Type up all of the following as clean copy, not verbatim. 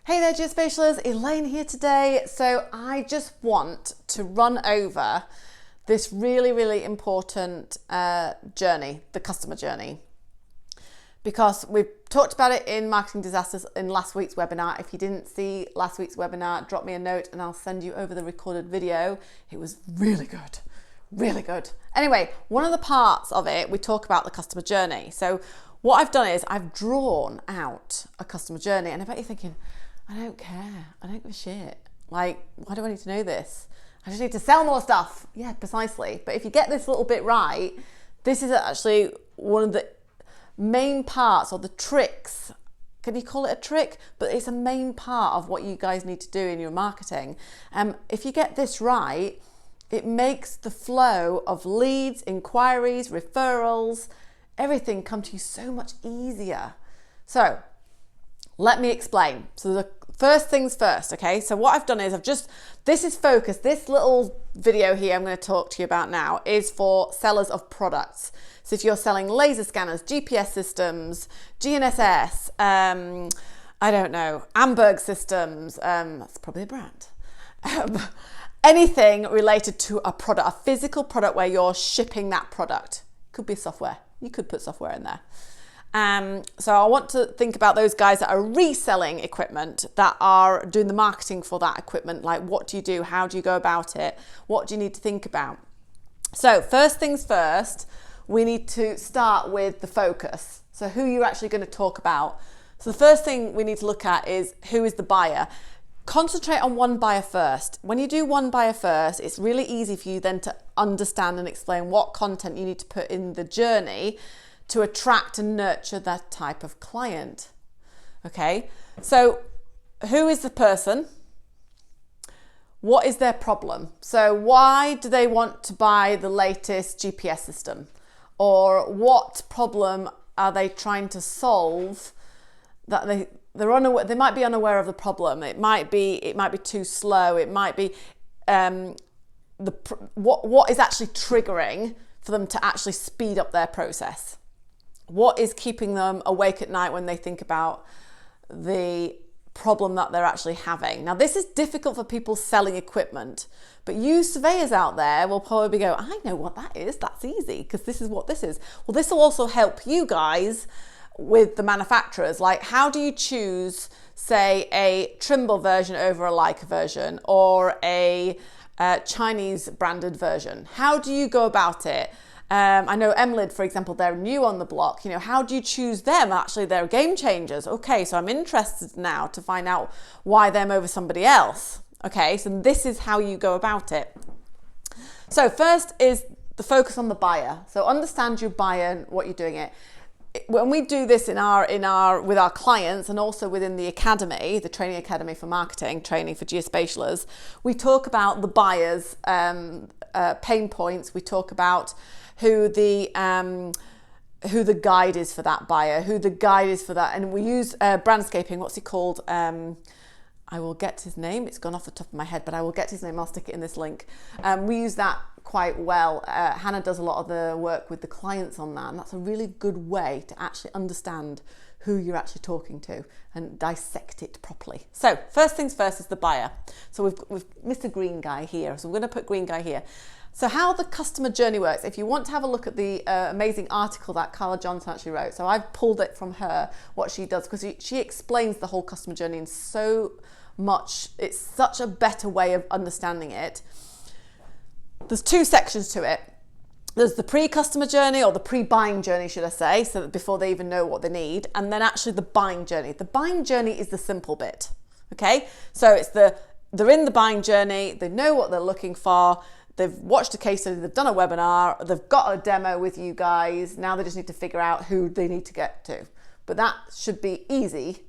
Hey there, geospatialers, Elaine here today. So I just want to run over this really important journey, the customer journey, because we've talked about it in Marketing Disasters in last week's webinar. If you didn't see last week's webinar, drop me a note and I'll send you over the recorded video. It was really good, really good. Anyway, one of the parts of it, we talk about the customer journey. So what I've done is I've drawn out a customer journey, and I bet you're thinking, I don't care. I don't give a shit. Like, why do I need to know this? I just need to sell more stuff. Yeah, precisely. But if you get this little bit right, this is actually one of the main parts or the tricks. Can you call it a trick? But it's a main part of what you guys need to do in your marketing. If you get this right, it makes the flow of leads, inquiries, referrals, everything come to you so much easier. So let me explain. So the first things first, okay? So what I've done is this is focused, this little video here I'm going to talk to you about now is for sellers of products. So if you're selling laser scanners, GPS systems, GNSS, I don't know, Amberg systems, that's probably a brand. Anything related to a product, a physical product where you're shipping that product. Could be software. You could put software in there. So I want to think about those guys that are reselling equipment, that are doing the marketing for that equipment. Like, what do you do? How do you go about it? What do you need to think about? So first things first, we need to start with the focus. So who you're actually going to talk about. So the first thing we need to look at is who is the buyer. Concentrate on one buyer first. When you do one buyer first, it's really easy for you then to understand and explain what content you need to put in the journey to attract and nurture that type of client. Okay, so who is the person? What is their problem? So why do they want to buy the latest GPS system? Or what problem are they trying to solve that they're unaware? They might be unaware of the problem. It might be too slow. It might be what is actually triggering for them to actually speed up their process. What is keeping them awake at night when they think about the problem that they're actually having? Now, this is difficult for people selling equipment, but you surveyors out there will probably go, I know what that is. That's easy because this is what this is. Well, this will also help you guys with the manufacturers. Like, how do you choose, say, a Trimble version over a Leica version or a Chinese branded version? How do you go about it? I know Emlid, for example, they're new on the block. You know, how do you choose them? Actually, they're game changers. Okay, so I'm interested now to find out why them over somebody else. Okay, so this is how you go about it. So first is the focus on the buyer. So understand your buyer and what you're doing it. When we do this with our clients and also within the academy, the training academy for marketing, training for geospatialers, we talk about the buyer's pain points. We talk about who the guide is for that buyer, who the guide is for that. And we use brandscaping. What's he called? I will get his name. It's gone off the top of my head, but I will get his name. I'll stick it in this link. We use that quite well. Hannah does a lot of the work with the clients on that. And that's a really good way to actually understand who you're actually talking to and dissect it properly. So first things first is the buyer. So we've Mr. Green Guy here. So we're going to put Green Guy here. So how the customer journey works, if you want to have a look at the amazing article that Carla Johnson actually wrote, so I've pulled it from her, what she does, because she explains the whole customer journey in so much, it's such a better way of understanding it. There's two sections to it. There's the pre-customer journey, or the pre-buying journey, should I say, so that before they even know what they need, and then actually the buying journey. The buying journey is the simple bit, okay? So it's they're in the buying journey, they know what they're looking for, they've watched a case study, they've done a webinar, they've got a demo with you guys. Now they just need to figure out who they need to get to. But that should be easy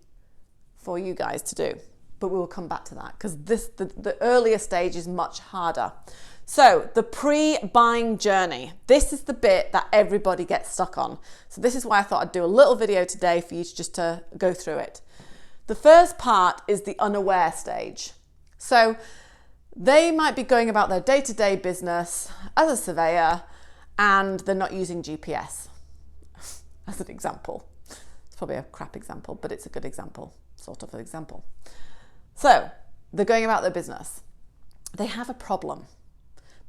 for you guys to do. But we will come back to that because the earlier stage is much harder. So the pre-buying journey, this is the bit that everybody gets stuck on. So this is why I thought I'd do a little video today for you to go through it. The first part is the unaware stage. So they might be going about their day-to-day business as a surveyor and they're not using GPS as an example. It's probably a crap example, but it's a good example, sort of an example. So they're going about their business. They have a problem,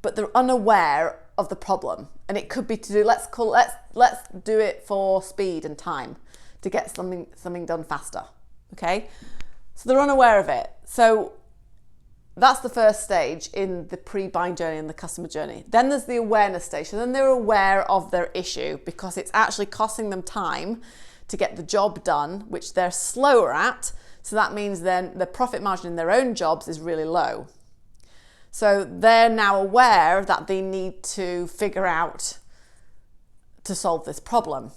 but they're unaware of the problem. And it could be to do, let's do it for speed and time to get something done faster. Okay. So they're unaware of it. So that's the first stage in the pre-buying journey and the customer journey. Then there's the awareness stage. So then they're aware of their issue because it's actually costing them time to get the job done, which they're slower at. So that means then the profit margin in their own jobs is really low. So they're now aware that they need to figure out to solve this problem.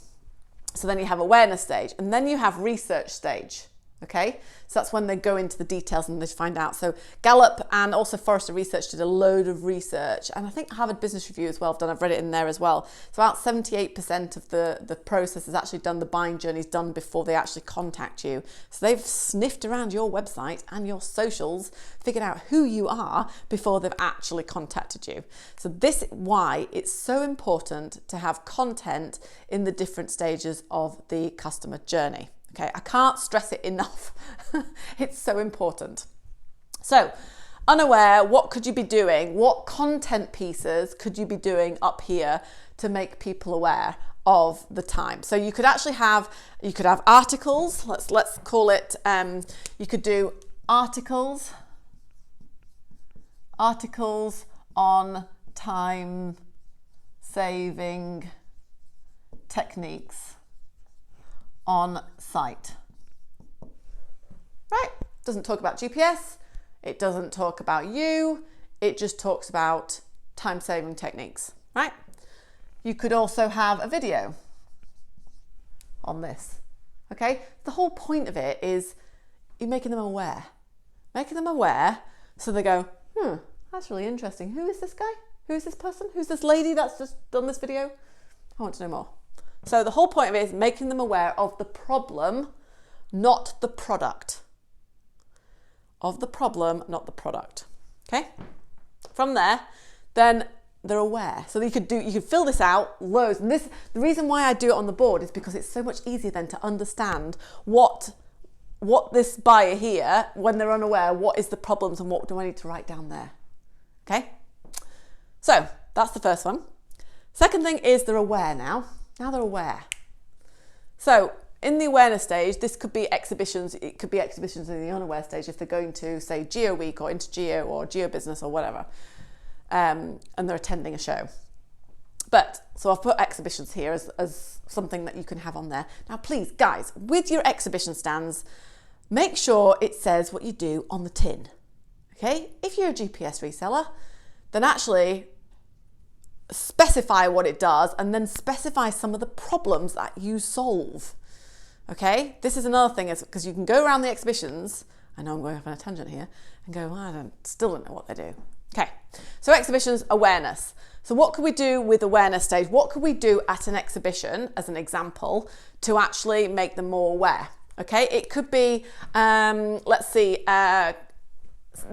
So then you have awareness stage, and then you have research stage. Okay, so that's when they go into the details and they find out. So Gallup and also Forrester Research did a load of research, and I think Harvard Business Review as well have done. I've read it in there as well. So about 78% of the process is actually done, the buying journey is done before they actually contact you. So they've sniffed around your website and your socials, figured out who you are before they've actually contacted you. So this is why it's so important to have content in the different stages of the customer journey. Okay, I can't stress it enough. It's so important. So, unaware, what could you be doing? What content pieces could you be doing up here to make people aware of the time? So you could actually have, articles. Let's call it. You could do articles on time saving techniques on site. Right? Doesn't talk about GPS. It doesn't talk about you. It just talks about time-saving techniques, right? You could also have a video on this, okay? The whole point of it is you're making them aware. Making them aware so they go, that's really interesting. Who is this guy? Who is this person? Who's this lady that's just done this video? I want to know more. So the whole point of it is making them aware of the problem, not the product. Of the problem, not the product. Okay? From there, then they're aware. So you could fill this out loads. And the reason why I do it on the board is because it's so much easier then to understand what this buyer here, when they're unaware, what is the problems and what do I need to write down there. Okay? So that's the first one. Second thing is they're aware now. Now they're aware. So in the awareness stage, this could be exhibitions. It could be exhibitions in the unaware stage if they're going to, say, Geo Week or Into Geo or Geo Business or whatever, and they're attending a show. But, so I've put exhibitions here as something that you can have on there. Now, please, guys, with your exhibition stands, make sure it says what you do on the tin. Okay? If you're a GPS reseller, then actually specify what it does and then specify some of the problems that you solve. Okay, this is another thing, is because you can go around the exhibitions. I know I'm going off on a tangent here and go, well, still don't know what they do. Okay, so exhibitions, awareness. So what could we do with awareness stage? What could we do at an exhibition, as an example, to actually make them more aware? Okay, it could be, let's see,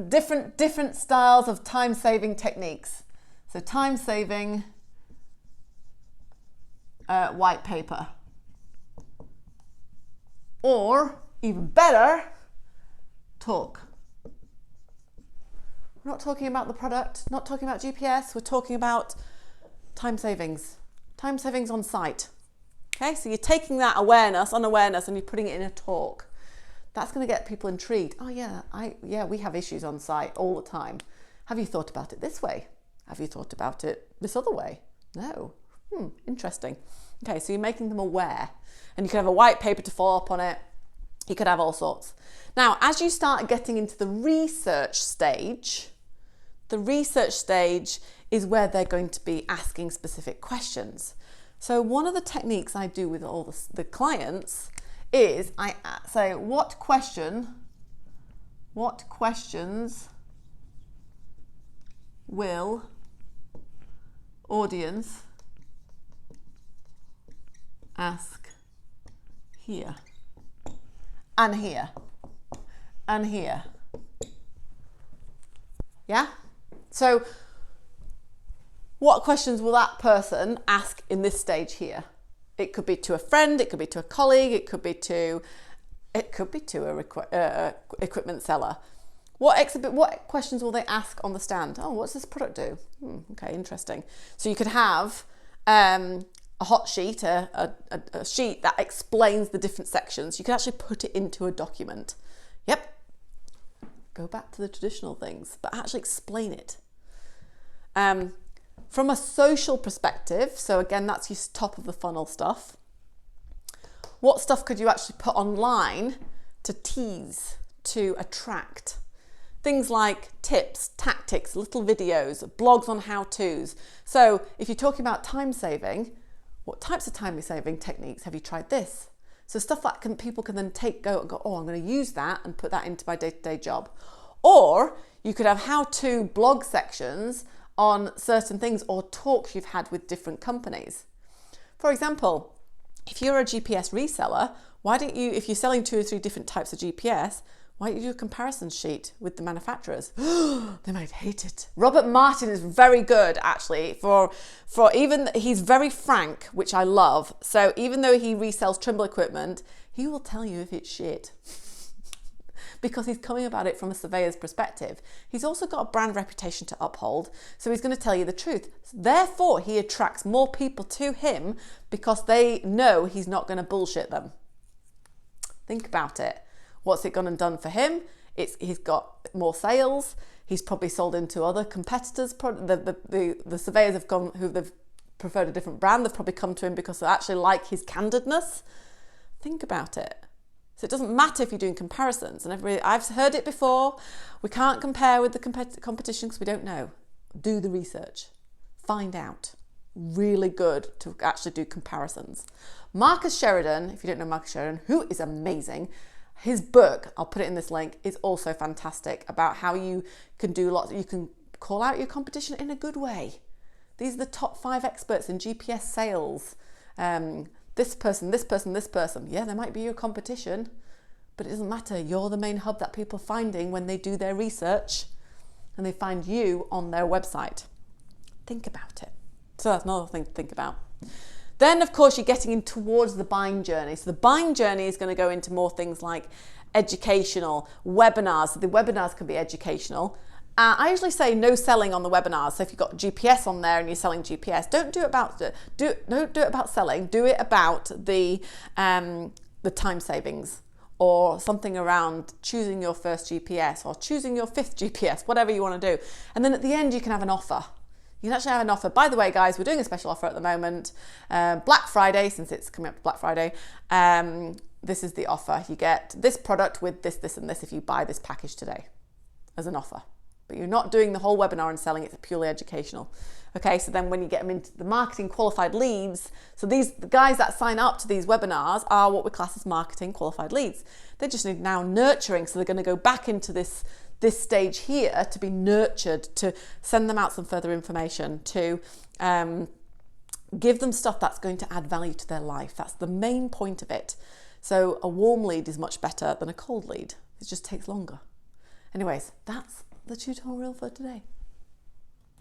different styles of time-saving techniques. So time-saving white paper. Or, even better, talk. We're not talking about the product, not talking about GPS, we're talking about time savings. Time savings on site. Okay, so you're taking that unawareness, and you're putting it in a talk. That's going to get people intrigued. Oh yeah, we have issues on site all the time. Have you thought about it this way? Have you thought about it this other way? No. Interesting. Okay, so you're making them aware. And you could have a white paper to follow up on it. You could have all sorts. Now, as you start getting into the research stage is where they're going to be asking specific questions. So one of the techniques I do with all the clients is I say, what questions will audience ask here and here and here? Yeah? So what questions will that person ask in this stage here? It could be to a friend, it could be to a colleague, it could be to It could be to a equipment seller. What questions will they ask on the stand? Oh, what's this product do? Okay, interesting. So you could have a hot sheet, a sheet that explains the different sections. You can actually put it into a document. Yep. Go back to the traditional things, but actually explain it. From a social perspective, so again, that's your top of the funnel stuff. What stuff could you actually put online to tease, to attract? Things like tips, tactics, little videos, blogs on how-tos. So if you're talking about time saving, what types of time saving techniques have you tried this? So stuff that people can then go, oh, I'm going to use that and put that into my day-to-day job. Or you could have how-to blog sections on certain things or talks you've had with different companies. For example, if you're a GPS reseller, why don't you, if you're selling 2 or 3 different types of GPS, why don't you do a comparison sheet with the manufacturers? They might hate it. Robert Martin is very good, actually, for even, he's very frank, which I love. So even though he resells Trimble equipment, he will tell you if it's shit. Because he's coming about it from a surveyor's perspective. He's also got a brand reputation to uphold, so he's going to tell you the truth. Therefore, he attracts more people to him because they know he's not going to bullshit them. Think about it. What's it gone and done for him? He's got more sales. He's probably sold into other competitors. The surveyors have gone, who they've preferred a different brand. They've probably come to him because they actually like his candidness. Think about it. So it doesn't matter if you're doing comparisons. And I've heard it before. We can't compare with the competition because we don't know. Do the research. Find out. Really good to actually do comparisons. Marcus Sheridan, if you don't know Marcus Sheridan, who is amazing, his book, I'll put it in this link, is also fantastic about how you can do you can call out your competition in a good way. These are the top 5 experts in GPS sales. This person, this person, this person. Yeah, they might be your competition, but it doesn't matter. You're the main hub that people are finding when they do their research and they find you on their website. Think about it. So that's another thing to think about. Then, of course, you're getting in towards the buying journey. So the buying journey is going to go into more things like educational, webinars. So the webinars can be educational. I usually say no selling on the webinars. So if you've got GPS on there and you're selling GPS, don't do it about selling. Do it about the time savings or something around choosing your first GPS or choosing your 5th GPS, whatever you want to do. And then at the end, you can have an offer. You can actually have an offer. By the way, guys, we're doing a special offer at the moment. Black Friday, since it's coming up to Black Friday, this is the offer. You get this product with this, this, and this if you buy this package today as an offer. But you're not doing the whole webinar and selling, it's purely educational. Okay, so then when you get them into the marketing qualified leads, so the guys that sign up to these webinars are what we class as marketing qualified leads. They just need now nurturing, so they're going to go back into this stage here to be nurtured, to send them out some further information, to give them stuff that's going to add value to their life. That's the main point of it. So a warm lead is much better than a cold lead. It just takes longer. Anyways, that's the tutorial for today.